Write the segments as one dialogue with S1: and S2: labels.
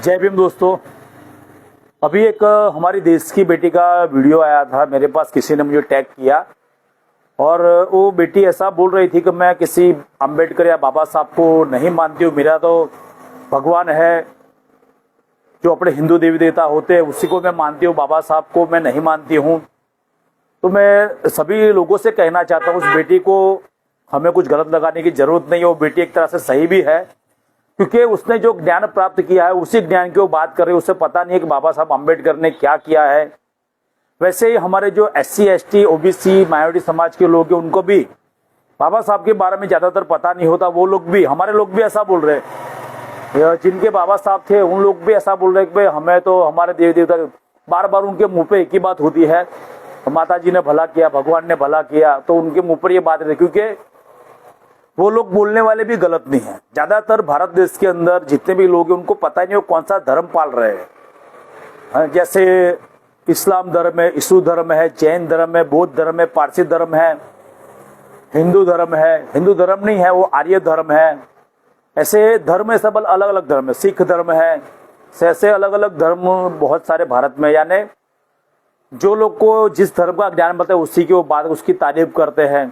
S1: जय भीम दोस्तों। अभी एक हमारी देश की बेटी का वीडियो आया था मेरे पास, किसी ने मुझे टैग किया और वो बेटी ऐसा बोल रही थी कि मैं किसी अंबेडकर या बाबा साहब को नहीं मानती हूँ, मेरा तो भगवान है जो अपने हिंदू देवी देवता होते हैं उसी को मैं मानती हूँ, बाबा साहब को मैं नहीं मानती हूँ। तो मैं सभी लोगों से कहना चाहता हूँ उस बेटी को हमें कुछ गलत लगाने की जरूरत नहीं है। वो बेटी एक तरह से सही भी है क्योंकि उसने जो ज्ञान प्राप्त किया है उसी ज्ञान की वो बात कर रही है। उसे पता नहीं है कि बाबा साहब अम्बेडकर ने क्या किया है। वैसे ही हमारे जो SC ST OBC माइनॉरिटी समाज के लोग हैं उनको भी बाबा साहब के बारे में ज्यादातर पता नहीं होता। वो लोग भी, हमारे लोग भी ऐसा बोल रहे हैं, जिनके बाबा साहब थे उन लोग भी ऐसा बोल रहे हैं कि भाई हमें तो हमारे देवी देवता, बार बार उनके मुंह पे एक ही बात होती है, माता जी ने भला किया, भगवान ने भला किया, तो उनके मुंह पर ये बात है क्योंकि वो लोग बोलने वाले भी गलत नहीं है। ज्यादातर भारत देश के अंदर जितने भी लोग हैं उनको पता नहीं वो कौन सा धर्म पाल रहे हैं। जैसे इस्लाम धर्म है, ईसु धर्म है, जैन धर्म है, बौद्ध धर्म है, पारसी धर्म है, हिंदू धर्म है, हिंदू धर्म नहीं है वो आर्य धर्म है। ऐसे धर्म है, सब अलग अलग धर्म है, सिख धर्म है, ऐसे अलग अलग धर्म बहुत सारे भारत में। यानी जो लोग को जिस धर्म का ज्ञान पता है उसी की वो बात, उसकी तारीफ करते हैं।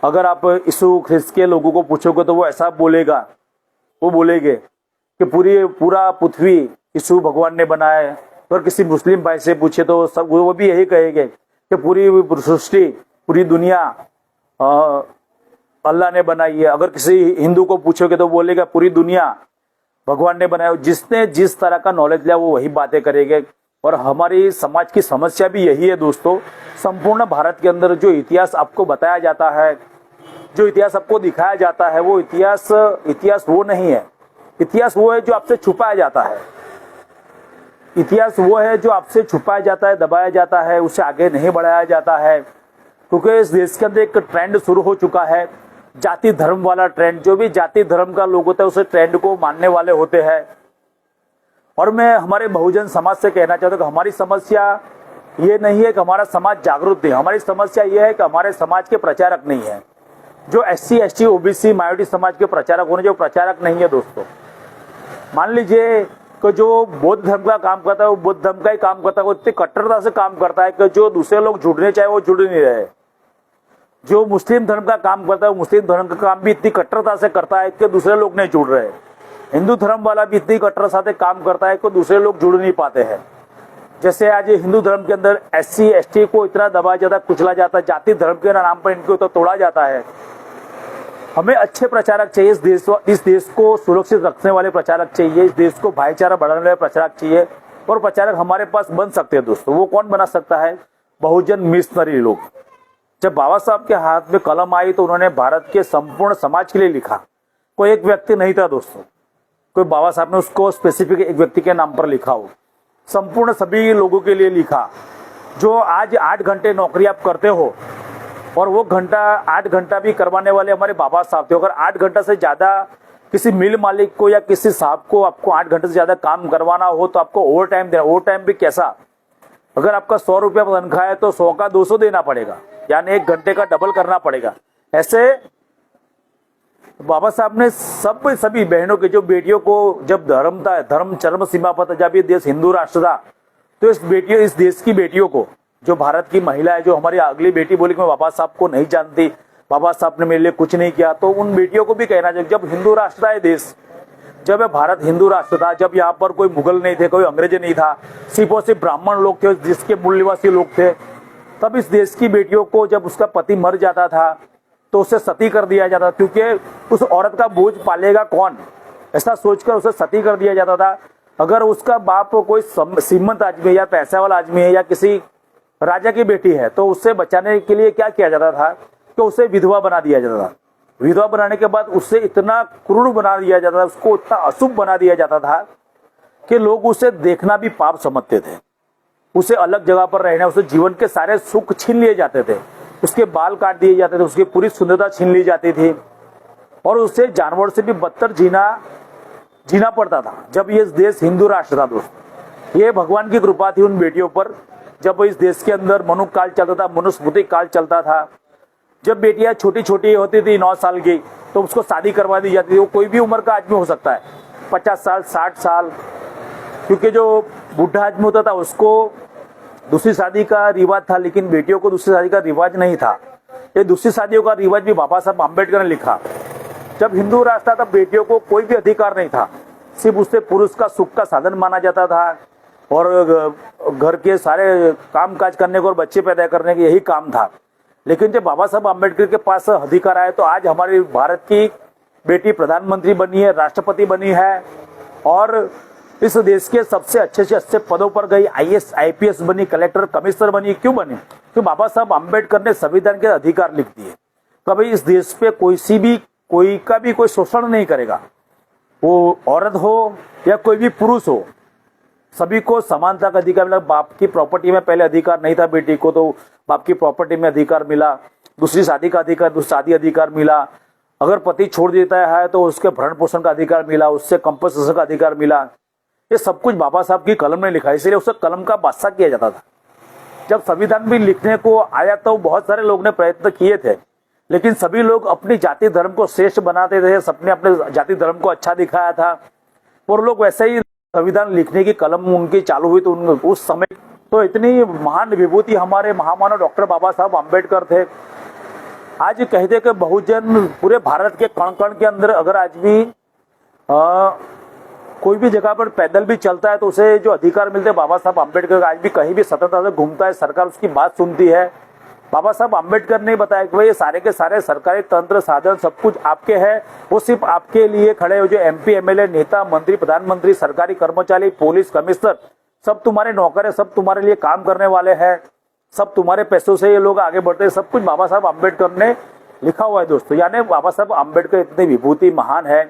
S1: अगर आप यीशु ख्रिस्त के लोगों को पूछोगे तो वो ऐसा बोलेगा, वो बोलेंगे कि पूरा पृथ्वी यीशु भगवान ने बनाया है। और किसी मुस्लिम भाई से पूछे तो सब वो भी यही कहेंगे कि पूरी सृष्टि, पूरी दुनिया अल्लाह ने बनाई है। अगर किसी हिंदू को पूछोगे तो बोलेगा पूरी दुनिया भगवान ने बनाया। जिसने जिस तरह का नॉलेज लिया वो वही बातें करेंगे। और हमारी समाज की समस्या भी यही है दोस्तों, संपूर्ण भारत के अंदर जो इतिहास आपको बताया जाता है, जो इतिहास आपको दिखाया जाता है, वो इतिहास वो नहीं है। इतिहास वो है जो आपसे छुपाया जाता है। इतिहास वो है जो आपसे छुपाया जाता है, दबाया जाता है, उसे आगे नहीं बढ़ाया जाता है। क्योंकि इस देश के अंदर एक ट्रेंड शुरू हो चुका है, जाति धर्म वाला ट्रेंड। जो भी जाति धर्म का लोग होता है उस ट्रेंड को मानने वाले होते हैं। और मैं हमारे बहुजन समाज से कहना चाहता हूँ कि हमारी समस्या ये नहीं है कि हमारा समाज जागरूक नहीं, हमारी समस्या ये है कि हमारे समाज के प्रचारक नहीं है। जो SC ST OBC माइनॉरिटी समाज के प्रचारक होने, जो प्रचारक नहीं है दोस्तों। मान लीजिए कि जो बौद्ध धर्म का काम करता है वो बौद्ध धर्म का ही काम करता है, वो इतनी कट्टरता से काम करता है कि जो दूसरे लोग जुड़ने चाहे वो जुड़ नहीं रहे। जो मुस्लिम धर्म का काम करता है वो मुस्लिम धर्म का काम भी इतनी कट्टरता से करता है कि दूसरे लोग नहीं जुड़ रहे। हिंदू धर्म वाला भी इतनी कट्टरता से काम करता है कि दूसरे लोग जुड़ नहीं पाते हैं। जैसे आज हिंदू धर्म के अंदर SC ST को इतना दबाया जाता है, कुचला जाता है, जाति धर्म के नाम पर इनको तो तोड़ा जाता है। हमें अच्छे प्रचारक चाहिए, इस देश को सुरक्षित रखने वाले प्रचारक चाहिए, इस देश को भाईचारा बढ़ाने वाले प्रचारक चाहिए। और प्रचारक हमारे पास बन सकते हैं दोस्तों। वो कौन बना सकता है? बहुजन मिशनरी लोग। जब बाबा साहब के हाथ में कलम आई तो उन्होंने भारत के संपूर्ण समाज के लिए लिखा। कोई एक व्यक्ति नहीं था दोस्तों, कोई बाबा साहब ने उसको स्पेसिफिक एक व्यक्ति के नाम पर लिखा हो, संपूर्ण सभी लोगों के लिए लिखा। जो आज 8 घंटे नौकरी आप करते हो और वो 8 घंटा भी करवाने वाले हमारे बाबा साहब थे। अगर 8 घंटा से ज्यादा किसी मिल मालिक को या किसी साहब को आपको 8 घंटे से ज्यादा काम करवाना हो तो आपको ओवर टाइम देना। ओवर टाइम भी कैसा? अगर आपका 100 रुपया तनख्वाह है तो 100 का 200 देना पड़ेगा, यानी 1 घंटे का डबल करना पड़ेगा। ऐसे बाबा साहब ने सभी बहनों के, जो बेटियों को जब धर्म चरम सीमा पर था, जब ये देश हिंदू राष्ट्र था, तो इस देश की बेटियों को, जो भारत की महिला है, जो हमारी अगली बेटी बोली कि मैं बाबा साहब को नहीं जानती, बाबा साहब ने मेरे लिए कुछ नहीं किया, तो उन बेटियों को भी कहना चाहिए। जब हिंदू राष्ट्र था ये देश, जब भारत हिंदू राष्ट्र था, जब यहाँ पर कोई मुगल नहीं थे, कोई अंग्रेज नहीं था, सिर्फ और सिर्फ ब्राह्मण लोग थे जिसके मूल निवासी लोग थे, तब इस देश की बेटियों को जब उसका पति मर जाता था तो उसे सती कर दिया जाता, क्योंकि उस औरत का बोझ पालेगा कौन, ऐसा सोचकर उसे सती कर दिया जाता था। अगर उसका बाप कोई श्रीमंत आदमी है या पैसा वाला आदमी है या किसी राजा की बेटी है तो उससे बचाने के लिए क्या किया जाता था कि उसे विधवा बना दिया जाता था। विधवा बनाने के बाद उससे इतना क्रूर बना दिया जाता था, उसको इतना अशुभ बना दिया जाता था कि लोग उसे देखना भी पाप समझते थे। उसे अलग जगह पर रहना, उसे जीवन के सारे सुख छीन लिए जाते थे, उसके बाल काट दिए जाते थे, उसकी पूरी सुंदरता छीन ली जाती थी और उससे जानवर से भी बदतर जीना पड़ता था। जब ये देश हिंदू राष्ट्र था दोस्तों, ये भगवान की कृपा थी उन बेटियों पर। जब इस देश के अंदर मनु काल चलता था, मनुस्मृति काल चलता था, जब बेटियां छोटी छोटी होती थी 9 साल की तो उसको शादी करवा दी जाती थी। वो कोई भी उम्र का आदमी हो सकता है, 50 साल, 60 साल, क्योंकि जो बुढ़ा आदमी होता था उसको दूसरी शादी का रिवाज था, लेकिन बेटियों को दूसरी शादी का रिवाज नहीं था। ये दूसरी शादियों का रिवाज भी बाबा साहब आम्बेडकर ने लिखा। जब हिंदू राष्ट्र था तब बेटियों को कोई भी अधिकार नहीं था, सिर्फ उससे पुरुष का सुख का साधन माना जाता था और घर के सारे काम काज करने को और बच्चे पैदा करने के यही काम था। लेकिन जब बाबा साहब आम्बेडकर के पास अधिकार आए तो आज हमारी भारत की बेटी प्रधानमंत्री बनी है, राष्ट्रपति बनी है और इस देश के सबसे अच्छे से अच्छे पदों पर गई, आईएएस आईपीएस बनी, कलेक्टर कमिश्नर बनी। क्यों बनी? तो बाबा साहब आम्बेडकर ने संविधान के अधिकार लिख दिए, कभी इस देश पे कोई का भी कोई शोषण नहीं करेगा, वो औरत हो या कोई भी पुरुष हो, सभी को समानता का अधिकार मिला। बाप की प्रॉपर्टी में पहले अधिकार नहीं था बेटी को, तो बाप की प्रॉपर्टी में अधिकार मिला। दूसरी शादी का अधिकार, दूसरी शादी अधिकार मिला। अगर पति छोड़ देता है तो उसके भरण पोषण का अधिकार मिला, उससे कंपनसेशन का अधिकार मिला। ये सब कुछ बाबा साहब की कलम ने लिखा है, इसलिए उसे कलम का बादशाह किया जाता था। जब संविधान भी लिखने को आया तो बहुत सारे लोग ने प्रयत्न किए थे, लेकिन सभी लोग अपनी जाति धर्म को श्रेष्ठ बनाते थे, सबने अपने जाति धर्म को अच्छा दिखाया था और लोग वैसे ही संविधान लिखने की कलम उनकी चालू हुई तो उस समय तो इतनी महान विभूति हमारे महामानव डॉक्टर बाबा साहब आम्बेडकर थे। आज कहते कि बहुजन पूरे भारत के कण कण के अंदर अगर आज भी कोई भी जगह पर पैदल भी चलता है तो उसे जो अधिकार मिलते हैं बाबा साहब आम्बेडकर आज भी कहीं भी स्वतंत्रता से घूमता है, सरकार उसकी बात सुनती है। बाबा साहब आम्बेडकर ने बताया कि भाई ये सारे के सारे सरकारी तंत्र साधन सब कुछ आपके हैं, वो सिर्फ आपके लिए खड़े हो। जो एमपी एमएलए नेता मंत्री प्रधानमंत्री सरकारी कर्मचारी पुलिस कमिश्नर सब तुम्हारे नौकर है, सब तुम्हारे लिए काम करने वाले हैं, सब तुम्हारे पैसों से ये लोग आगे बढ़ते हैं। सब कुछ बाबा साहब आम्बेडकर ने लिखा हुआ है दोस्तों। यानी बाबा साहब आम्बेडकर इतनी विभूति महान है,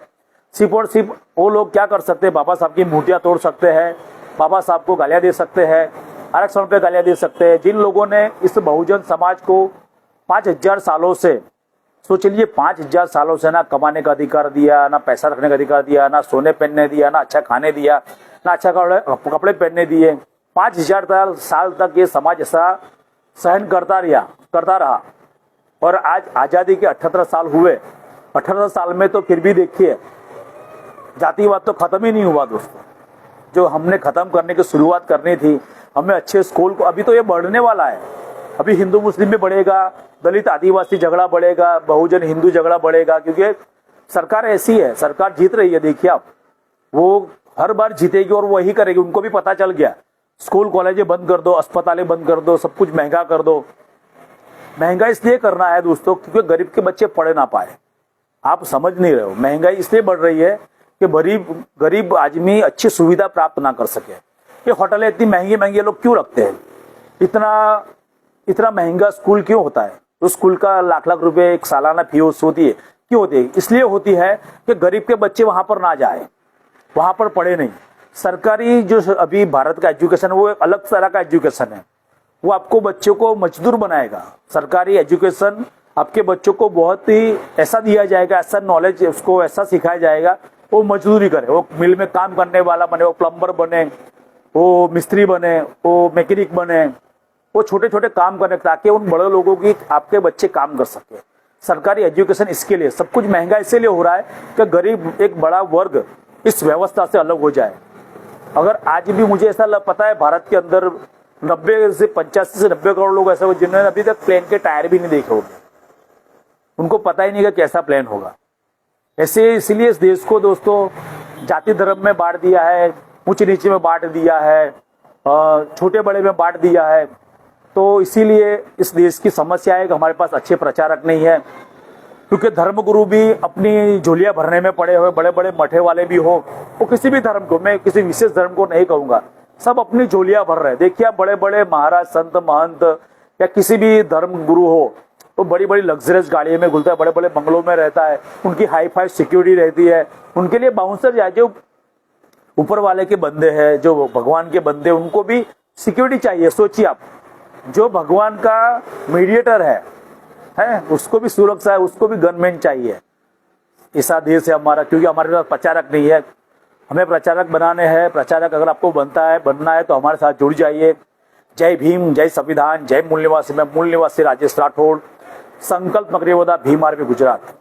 S1: सिर्फ और सिर्फ वो लोग क्या कर सकते हैं, बाबा साहब की मूर्तियां तोड़ सकते हैं, बाबा साहब को गालियां दे सकते हैं, आरक्षण पे गालियां दे सकते हैं। जिन लोगों ने इस बहुजन समाज को 5000 सालों से, सोच लीजिए 5000 सालों से ना कमाने का अधिकार दिया, ना पैसा रखने का अधिकार दिया, ना सोने पहनने दिया, ना अच्छा खाने दिया, ना अच्छा कपड़े पहनने दिए, 5000 साल तक ये समाज ऐसा सहन करता रहा और आज आजादी के 78 साल हुए। 18 साल में तो फिर भी देखिए जातिवाद तो खत्म ही नहीं हुआ दोस्तों। जो हमने खत्म करने की शुरुआत करनी थी, हमें अच्छे स्कूल को, अभी तो ये बढ़ने वाला है, अभी हिंदू मुस्लिम में बढ़ेगा, दलित आदिवासी झगड़ा बढ़ेगा, बहुजन हिंदू झगड़ा बढ़ेगा, क्योंकि सरकार ऐसी है, सरकार जीत रही है। देखिए आप, वो हर बार जीतेगी और वही करेगी। उनको भी पता चल गया, स्कूल कॉलेज बंद कर दो, अस्पतालें बंद कर दो, सब कुछ महंगा कर दो। महंगा इसलिए करना है दोस्तों क्योंकि गरीब के बच्चे पढ़ ना पाए। आप समझ नहीं रहे हो, महंगाई इसलिए बढ़ रही है कि गरीब आदमी अच्छी सुविधा प्राप्त ना कर सके। ये होटलें इतनी महंगी महंगी लोग क्यों रखते हैं, इतना महंगा स्कूल क्यों होता है? तो स्कूल का लाख लाख रुपए एक सालाना फीस होती है, क्यों होती है? इसलिए होती है कि गरीब के बच्चे वहां पर ना जाए, वहां पर पढ़े नहीं। सरकारी जो अभी भारत का एजुकेशन है वो एक अलग तरह का एजुकेशन है, वो आपको बच्चों को मजदूर बनाएगा। सरकारी एजुकेशन आपके बच्चों को बहुत ही ऐसा दिया जाएगा, ऐसा नॉलेज उसको ऐसा सिखाया जाएगा, वो मजदूरी करे, वो मिल में काम करने वाला बने, वो प्लम्बर बने, वो मिस्त्री बने, वो मैकेनिक बने, वो छोटे छोटे काम करें ताकि उन बड़े लोगों की आपके बच्चे काम कर सके। सरकारी एजुकेशन इसके लिए, सब कुछ महंगा इसलिए हो रहा है कि गरीब एक बड़ा वर्ग इस व्यवस्था से अलग हो जाए। अगर आज भी मुझे ऐसा पता है भारत के अंदर 85 से 90 करोड़ लोग ऐसे हो जिन्होंने अभी तक प्लेन के टायर भी नहीं देखे होंगे, उनको पता ही नहीं कि कैसा प्लेन होगा। ऐसे इसलिए इस देश को दोस्तों जाति धर्म में बांट दिया है, ऊंच नीचे में बांट दिया है, छोटे बड़े में बांट दिया है। तो इसीलिए इस देश की समस्या है कि हमारे पास अच्छे प्रचारक नहीं है, क्योंकि धर्मगुरु भी अपनी झोलियां भरने में पड़े हुए, बड़े बड़े मठे वाले भी हो, वो किसी भी धर्म को, मैं किसी विशेष धर्म को नहीं कहूंगा, सब अपनी झोलियां भर रहे हैं। देखिए आप, बड़े बड़े महाराज संत महंत या किसी भी धर्म गुरु हो, वो बड़ी बड़ी लग्जरियस गाड़ियों में घुलता है, बड़े बड़े बंगलों में रहता है, उनकी हाई फाई सिक्योरिटी रहती है, उनके लिए बाउंसर या जो ऊपर वाले के बंदे हैं, जो भगवान के बंदे, उनको भी सिक्योरिटी चाहिए। सोचिए आप, जो भगवान का मीडिएटर है उसको भी सुरक्षा है, उसको भी गनमैन चाहिए। ऐसा देश है हमारा, क्योंकि हमारे पास प्रचारक नहीं है। हमें प्रचारक बनाने हैं। प्रचारक अगर आपको बनना है तो हमारे साथ जुड़ जाइए। जय भीम, जय संविधान, जय मूल निवासी। मैं मूल निवासी राजेश राठौड़, संकल्प मकरेवदा, भीम आर्मी गुजरात।